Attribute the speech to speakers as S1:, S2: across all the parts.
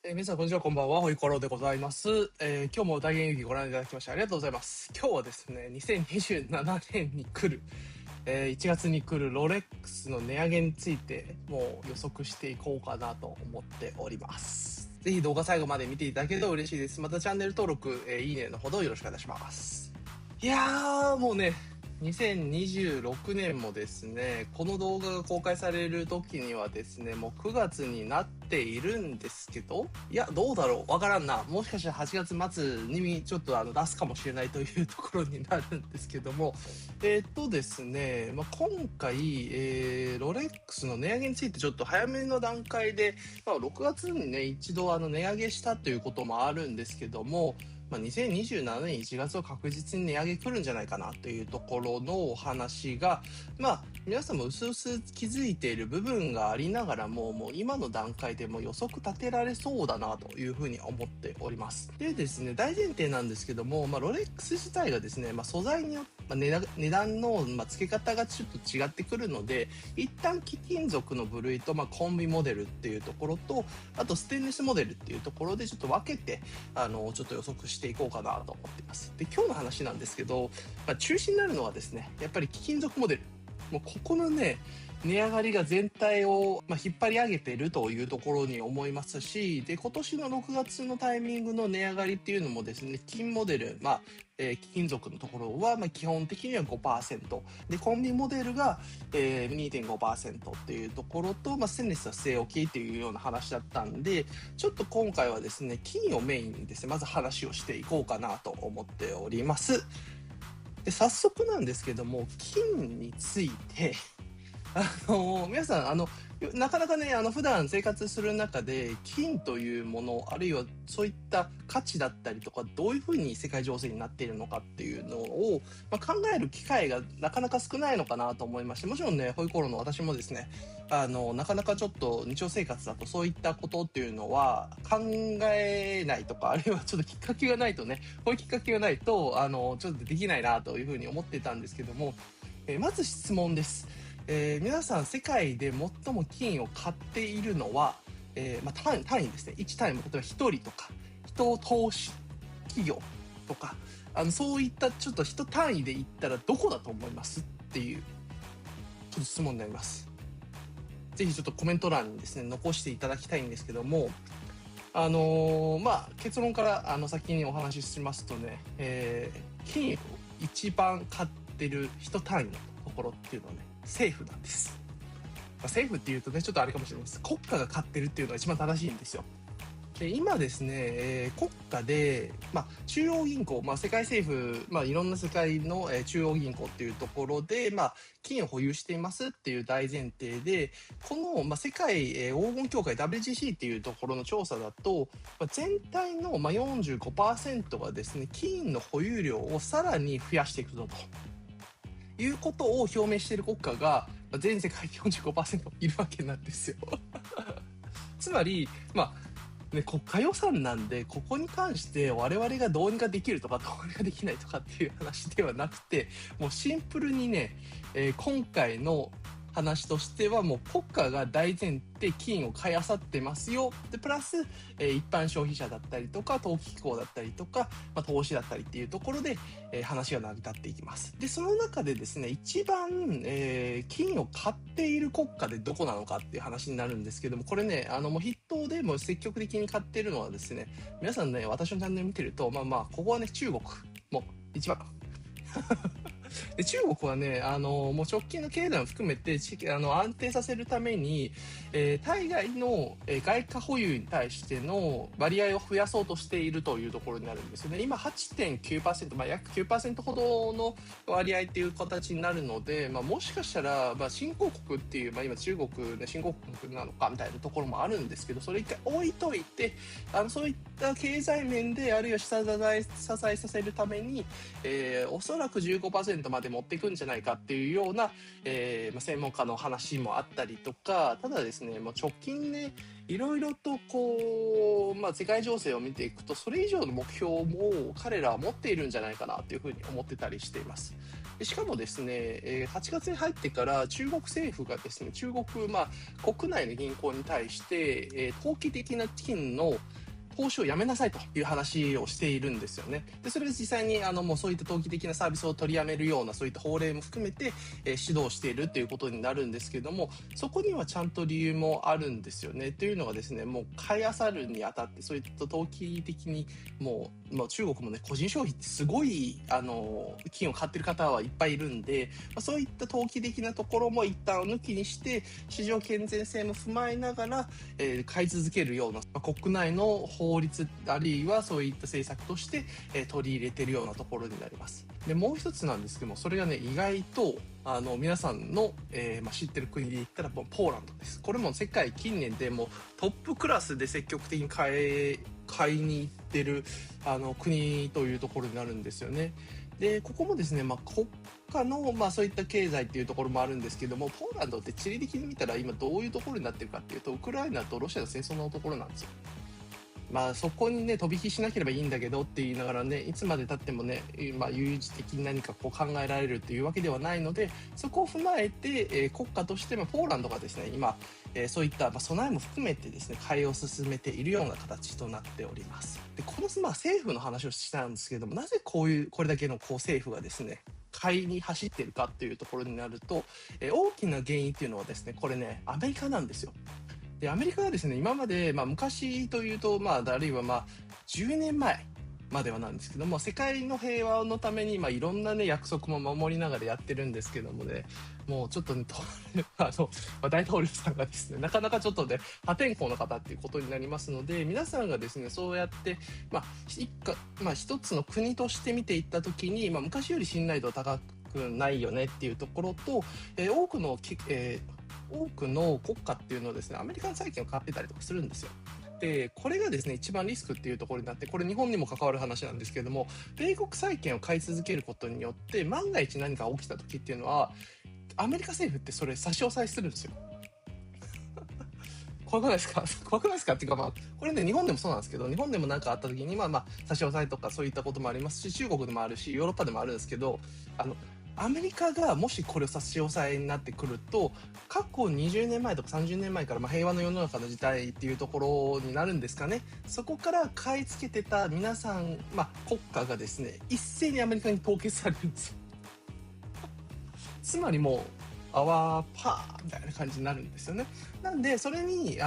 S1: 皆さん、こんにちは、こんばんは。ホイコロでございます。今日も大変遊戯ご覧いただきましてありがとうございます。今日はですね、2027年に来る、1月に来るロレックスの値上げについて、もう予測していこうかなと思っております。ぜひ動画最後まで見ていただけると嬉しいです。またチャンネル登録、いいねのほどよろしくお願いします。いやー、もうね、2026年もですね、この動画が公開される時にはですね、もう9月になっているんですけど、いや、どうだろうわからんな。もしかしたら8月末にちょっと出すかもしれないというところになるんですけども、ですね、今回、ロレックスの値上げについてちょっと早めの段階で、6月にね、一度値上げしたということもあるんですけども、2027年1月は確実に値上げ来るんじゃないかなというところのお話が、皆さんも薄々気づいている部分がありながらも、もう今の段階でも予測立てられそうだなというふうに思っております。でですね、大前提なんですけども、ロレックス自体がですね、素材によって、値段の付け方がちょっと違ってくるので、一旦貴金属の部類と、コンビモデルっていうところと、あとステンレスモデルっていうところでちょっと分けて、ちょっと予測していこうかなと思っています。で、今日の話なんですけど、中心になるのはですね、やっぱり貴金属モデル。もうここのね、値上がりが全体を、引っ張り上げているというところに思いますし、で、今年の6月のタイミングの値上がりっていうのもですね、金モデル、貴金属のところは、基本的には 5%。で、コンビモデルが、2.5% っていうところと、ステンレスは据え置きっていうような話だったんで、ちょっと今回はですね、金をメインにですね、まず話をしていこうかなと思っております。で、早速なんですけども、金について、皆さん、なかなかね、普段生活する中で、金というもの、あるいはそういった価値だったりとか、どういうふうに世界情勢になっているのかっていうのを、考える機会がなかなか少ないのかなと思いまして、もちろんね、ホイコロの私もですね、なかなかちょっと日常生活だとそういったことっていうのは考えないとか、あるいはちょっときっかけがないとね、こういうきっかけがないと、ちょっとできないなというふうに思ってたんですけども、まず質問です。皆さん世界で最も金を買っているのは、単位ですね。1単位も例えば1人とか、人投資企業とか、そういったちょっと人単位で言ったらどこだと思いますっていう、ちょっと質問になります。ぜひちょっとコメント欄にですね、残していただきたいんですけども、結論から先にお話ししますとね、金を一番買ってる人単位のところっていうのはね、政府なんです。政府っていうとね、ちょっとあれかもしれないです。国家が買ってるっていうのが一番正しいんですよ。で、今ですね、国家で、中央銀行、世界政府、いろんな世界の、中央銀行っていうところで、金を保有していますっていう大前提で、この、世界、黄金協会 WGC っていうところの調査だと、全体の、45% がですね、金の保有量をさらに増やしていくぞということを表明している国家が、全世界で 45% いるわけなんですよ。つまり、国家予算なんで、ここに関して我々がどうにかできるとかどうにかできないとかっていう話ではなくて、もうシンプルにね、今回の話としてはもう国家が大前提金を買い漁ってますよ。で、プラス、一般消費者だったりとか、投機機構だったりとか、投資だったりっていうところで、話が成り立っていきます。で、その中でですね、一番、金を買っている国家でどこなのかっていう話になるんですけども、これね、もう筆頭でも積極的に買っているのはですね、皆さんね、私のチャンネル見てると、ここはね、中国も一番。で、中国はね、もう直近の経済を含めて、安定させるために、対外の、外貨保有に対しての割合を増やそうとしているというところになるんですよね。今 8.9%、約 9% ほどの割合っていう形になるので、もしかしたら、新興国っていう、今中国ね、新興国なのかみたいなところもあるんですけど、それ一回置いといて、そういった経済面で、あるいは下支えさせるために、おそらく 15% 0.5% まで持っていくんじゃないかっていうような、専門家の話もあったりとか、ただですね、もう直近ね、いろいろとこう、世界情勢を見ていくと、それ以上の目標も彼らは持っているんじゃないかなというふうに思ってたりしています。でしかもですね、8月に入ってから中国政府がですね、中国、国内の銀行に対して、投機的な金の投資をやめなさいという話をしているんですよね。で、それで実際にもうそういった投機的なサービスを取りやめるようなそういった法令も含めて、指導しているということになるんですけども、そこにはちゃんと理由もあるんですよね。というのがですね、もう買い漁るにあたってそういった投機的にもう中国もね、個人消費ってすごい金を買ってる方はいっぱいいるんで、そういった投機的なところも一旦抜きにして市場健全性も踏まえながら、買い続けるような、国内の法律あるいはそういった政策として、取り入れているようなところになります。でもう一つなんですけども、それがね意外と皆さんの、知ってる国で言ったらポーランドです。これも世界近年でもトップクラスで積極的に買いに行ってる国というところになるんですよね。でここもですね、国家の、そういった経済っていうところもあるんですけども、ポーランドって地理的に見たら今どういうところになってるかっていうと、ウクライナとロシアの戦争のところなんですよ。そこにね飛び火しなければいいんだけどって言いながらね、いつまで経ってもね、有事的に何かこう考えられるっていうわけではないので、そこを踏まえて、国家としてポーランドがですね今、そういった、備えも含めてですね買いを進めているような形となっております。でこの、政府の話をしたんですけども、なぜこれだけの政府がですね買いに走っているかっていうところになると、大きな原因っていうのはですね、これねアメリカなんですよ。でアメリカはですね今まで、昔というと、あるいは10年前まではなんですけども、世界の平和のために、いろんなね約束も守りながらやってるんですけどもね、もうちょっとね大統領さんがですねなかなかちょっとね破天荒な方っていうことになりますので、皆さんがですねそうやって、一つの国として見ていった時に、昔より信頼度は高くないよねっていうところと、多くの国家っていうのをですねアメリカの債券を買ってたりとかするんですよ。でこれがですね一番リスクっていうところになって、これ日本にも関わる話なんですけれども、米国債券を買い続けることによって万が一何か起きた時っていうのはアメリカ政府ってそれ差し押さえするんですよ。怖くないですか怖くないですかっていうか、これね日本でもそうなんですけど、日本でも何かあった時に差し押さえとかそういったこともありますし、中国でもあるしヨーロッパでもあるんですけど、アメリカがもしこれを差し押さえになってくると、過去20年前とか30年前から平和の世の中の時代っていうところになるんですかね。そこから買い付けてた皆さん、国家がですね一斉にアメリカに凍結されるんですよ。つまりもうアワーパーみたいな感じになるんですよね。なんでそれに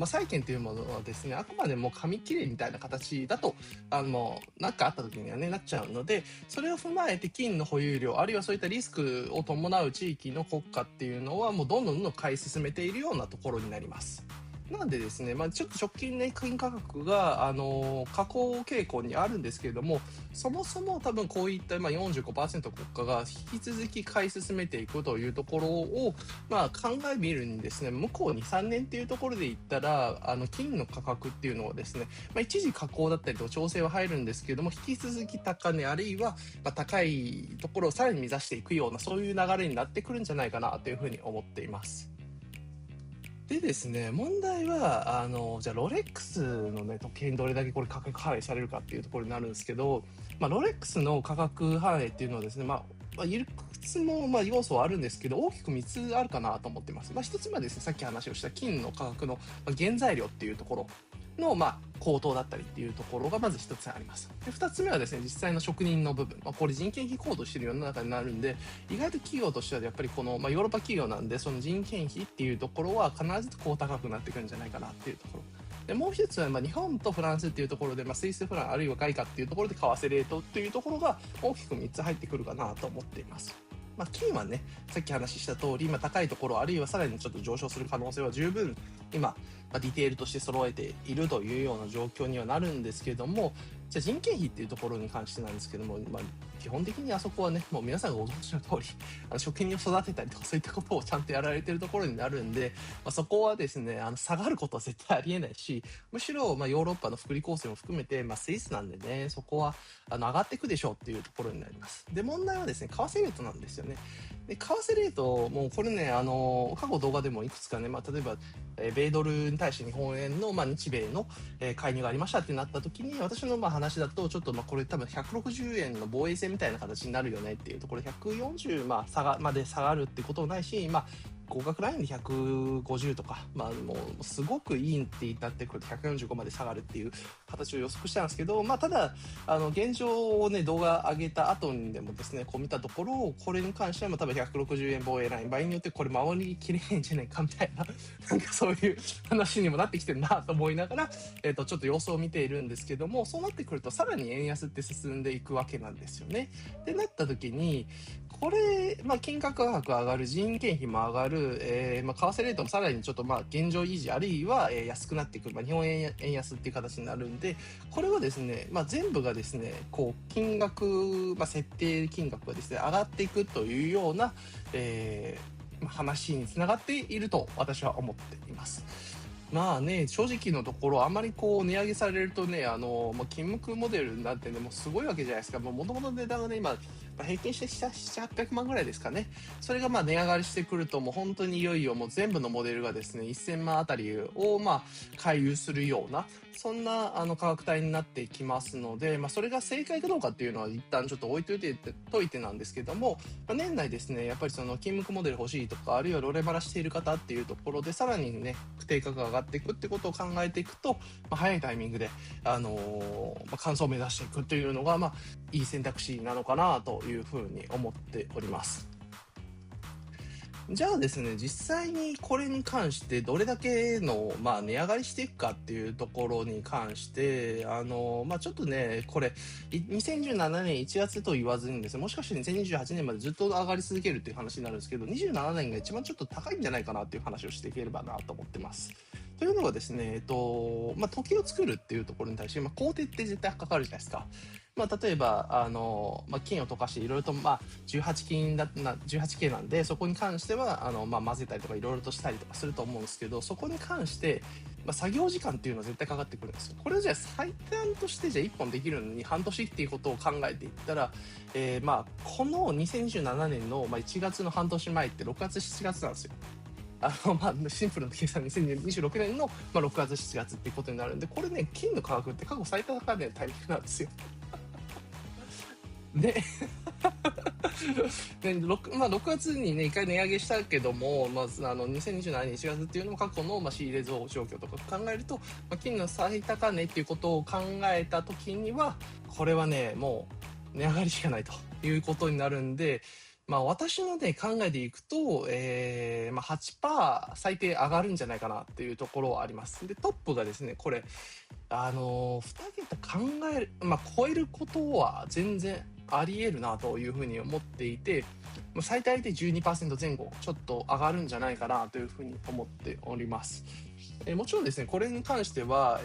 S1: 債券というものはですねあくまでも紙切れみたいな形だと何かあった時にはねなっちゃうので、それを踏まえて金の保有量あるいはそういったリスクを伴う地域の国家っていうのはもうどんどん買い進めているようなところになります。なんでですね、ちょっと直近ね金価格が下降傾向にあるんですけれども、そもそも多分こういった、45% 国家が引き続き買い進めていくというところを、考えみるにですね、向こう2、3年っていうところで言ったら金の価格っていうのはですね、一時下降だったりと調整は入るんですけれども、引き続き高値あるいは、高いところをさらに目指していくようなそういう流れになってくるんじゃないかなというふうに思っています。でですね、問題はじゃあロレックスのね時計にどれだけこれ価格反映されるかっていうところになるんですけど、ロレックスの価格反映っていうのはですね、いくつも要素はあるんですけど、大きく3つあるかなと思ってます。1つ目はですね、さっき話をした金の価格の原材料っていうところの高騰だったりっていうところがまず一つあります。で2つ目はですね、実際の職人の部分、これ人件費高騰している世の中になるんで、意外と企業としてはやっぱりこの、ヨーロッパ企業なんで、その人件費っていうところは必ず高くなってくるんじゃないかなっていうところで、もう一つは日本とフランスっていうところで、スイスフランあるいは外貨っていうところで為替レートっていうところが大きく3つ入ってくるかなと思っています。金はね、さっき話した通り、高いところあるいはさらにちょっと上昇する可能性は十分今ディテールとして揃えているというような状況にはなるんですけれども、じゃあ人件費っていうところに関してなんですけども、基本的にあそこはね、もう皆さんがご存知の通り、職人を育てたりとかそういったことをちゃんとやられてるところになるんで、そこはですね、下がることは絶対ありえないし、むしろ、ヨーロッパの福利厚生も含めて、スイスなんでね、そこは、上がっていくでしょうっていうところになります。で、問題はですね、為替レートなんですよね。で、為替レート、もうこれね、過去動画でもいくつかね、例えば、米ドルに対して日本円の、日米の、介入がありましたってなった時に、私の話だと、ちょっとこれ多分160円の防衛戦みたいな形になるよねっていうところで、140、まで下がるってこともないし、合格ラインで150とか、もうすごくいいって言ってくると145まで下がるっていう形を予測したんですけど、ただ現状をね動画上げた後にでもですねこう見たところ、これに関しては多分160円防衛ライン、場合によってこれ回りきれへんじゃないかみたいななんかそういう話にもなってきてるなと思いながら、ちょっと様子を見ているんですけども、そうなってくるとさらに円安って進んでいくわけなんですよね。でなった時にこれ、金額価格上がる、人件費も上がる、為替レートもさらにちょっと現状維持、あるいは、安くなってくる、日本円安っていう形になるんで、これはですね、全部がですね、こう金額、設定金額がですね上がっていくというような、話につながっていると私は思っています。正直のところあんまりこう値上げされるとね、金ムクモデルなんてねもうすごいわけじゃないですか。もともと値段がね今平均して7、800万ぐらいですかね。それが値上がりしてくるともう本当にいよいよもう全部のモデルがですね1000万あたりを回遊するような、そんな価格帯になってきますので、それが正解かどうかっていうのは一旦ちょっと置いといてなんですけども、年内ですねやっぱりその金ムクモデル欲しいとか、あるいはロレバラしている方っていうところでさらにね定価が上がっていくってことを考えていくと、早いタイミングで完走を目指していくっていうのがいい選択肢なのかなというふうに思っております。じゃあですね、実際にこれに関してどれだけの、値上がりしていくかっていうところに関して、ちょっとね、これ、2017年1月と言わずにですね、もしかして2028年までずっと上がり続けるっていう話になるんですけど、27年が一番ちょっと高いんじゃないかなっていう話をしていければなと思ってます。というのがですね、時計を作るっていうところに対して、工程って絶対かかるじゃないですか。例えば金を溶かしていろいろと18K なんで、そこに関しては混ぜたりとかいろいろとしたりとかすると思うんですけど、そこに関して作業時間っていうのは絶対かかってくるんですよ。これをじゃあ最短としてじゃあ1本できるのに半年っていうことを考えていったら、この2027年の1月の半年前って6月7月なんですよ。シンプルな計算2026年の6月7月っていうことになるんで、これね金の価格って過去最高値のタイミングなんですよ。で6月にね1回値上げしたけども、2027年1月っていうのも過去の仕入れ状況とか考えると、金の最高値っていうことを考えた時にはこれはねもう値上がりしかないということになるんで、私のね考えでいくと、8% 最低上がるんじゃないかなっていうところはあります。でトップがですねこれ2桁考える、超えることは全然ありえるなというふうに思っていて、最大で 12% 前後ちょっと上がるんじゃないかなというふうに思っております。もちろんですねこれに関しては、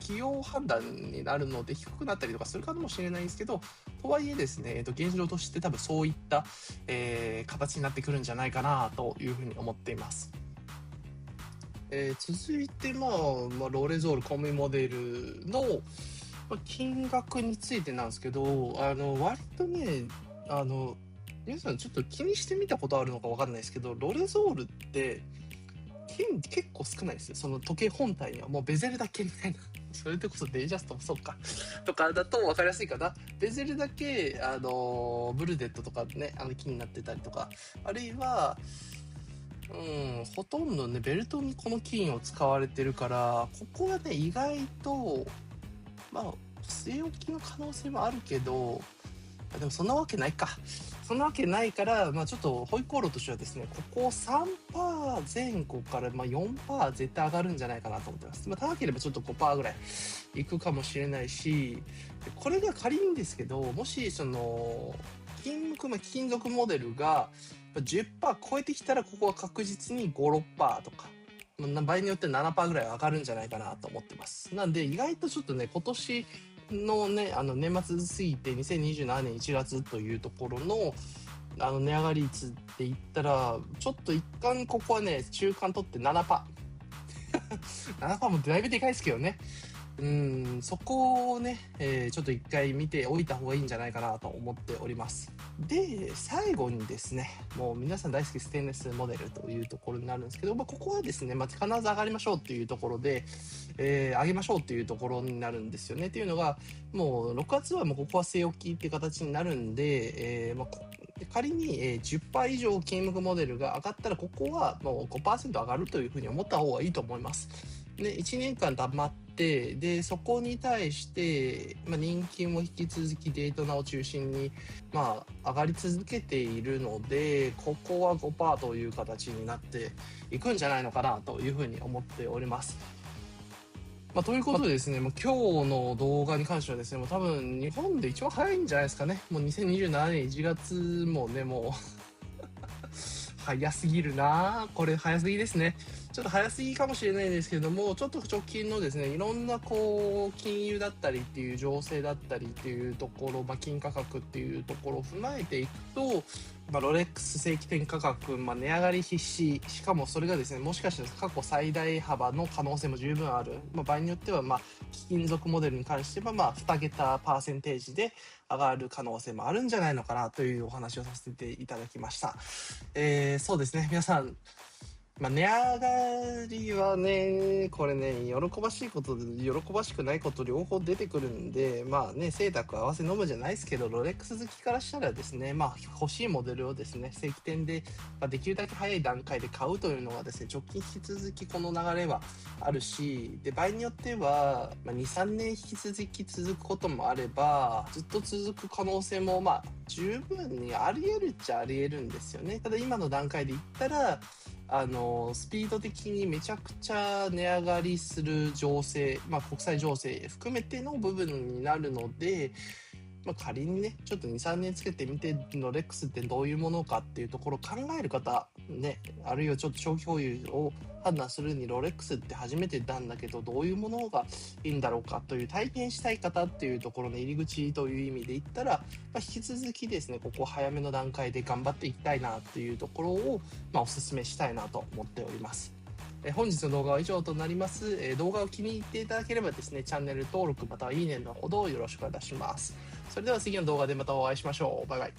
S1: 企業判断になるので低くなったりとかするかもしれないんですけど、とはいえですね、現状として多分そういった、形になってくるんじゃないかなというふうに思っています。続いて、ロレゾールコミモデルの金額についてなんですけど、割とね、皆さんちょっと気にしてみたことあるのかわかんないですけど、ロレゾールって金結構少ないですよ。その時計本体にはもうベゼルだけみたいな。それでこそデイジャストもそうかとかだと分かりやすいかな。ベゼルだけブルデットとかね金になってたりとか、あるいはほとんどねベルトにこの金を使われてるから、ここはね意外と据え置きの可能性もあるけど、でもそんなわけないか。そんなわけないから、ちょっとホイコーローとしてはですね、ここ 3% 前後から、4% 絶対上がるんじゃないかなと思ってます。高ければちょっと 5% ぐらいいくかもしれないし、これが仮にですけど、もしその金属モデルが10% 超えてきたら、ここは確実に5、6% とか場合によって 7% ぐらい上がるんじゃないかなと思ってます。なんで意外とちょっとね、今年のね、年末過ぎて2027年1月というところの値上がり率って言ったら、ちょっと一貫ここはね、中間取って 7%。7% もだいぶでかいですけどね。そこをね、ちょっと一回見ておいた方がいいんじゃないかなと思っております。で、最後にですね、もう皆さん大好きステンレスモデルというところになるんですけど、ここはですね、必ず上がりましょうっていうところで、上げましょうっていうところになるんですよね。っていうのが、もう6月はもうここは据え置きっていう形になるんで、仮に10%以上金額モデルが上がったら、ここはもう 5% 上がるというふうに思った方がいいと思います。で、1年間黙って、で、そこに対して、人気も引き続きデートナを中心に、上がり続けているので、ここは 5% という形になっていくんじゃないのかなというふうに思っております。ということでですね、もう今日の動画に関してはですね、もう多分日本で一番早いんじゃないですかね。もう2027年1月もね、もう早すぎるな、これ早すぎですね。ちょっと早すぎかもしれないんですけども、ちょっと直近のですね、いろんな金融だったりっていう情勢だったりっていうところ、金価格っていうところを踏まえていくと、ロレックス正規店価格、値上がり必至、しかもそれがですね、もしかしたら過去最大幅の可能性も十分ある。場合によっては、貴金属モデルに関しては、2桁パーセンテージで上がる可能性もあるんじゃないのかなというお話をさせていただきました。そうですね、皆さん、値上がりはね、これね、喜ばしいことで喜ばしくないこと両方出てくるんで、清濁合わせ飲むじゃないですけど、ロレックス好きからしたらですね、欲しいモデルをですね、正規店で、できるだけ早い段階で買うというのがですね、直近引き続きこの流れはあるし、で、場合によっては、2、3年引き続き続くこともあれば、ずっと続く可能性も、十分にあり得るっちゃあり得るんですよね。ただ今の段階で言ったら、スピード的にめちゃくちゃ値上がりする情勢、国際情勢含めての部分になるので、仮にね、ちょっと2、3年つけてみて、ロレックスってどういうものかっていうところを考える方、ね、あるいはちょっと長期保有を判断するにロレックスって初めてなんだけど、どういうものがいいんだろうかという体験したい方っていうところの入り口という意味で言ったら、引き続きですね、ここ早めの段階で頑張っていきたいなっていうところを、お勧めしたいなと思っております。本日の動画は以上となります。動画を気に入っていただければですね、チャンネル登録またはいいねのほどよろしくお願いします。それでは次の動画でまたお会いしましょう。バイバイ。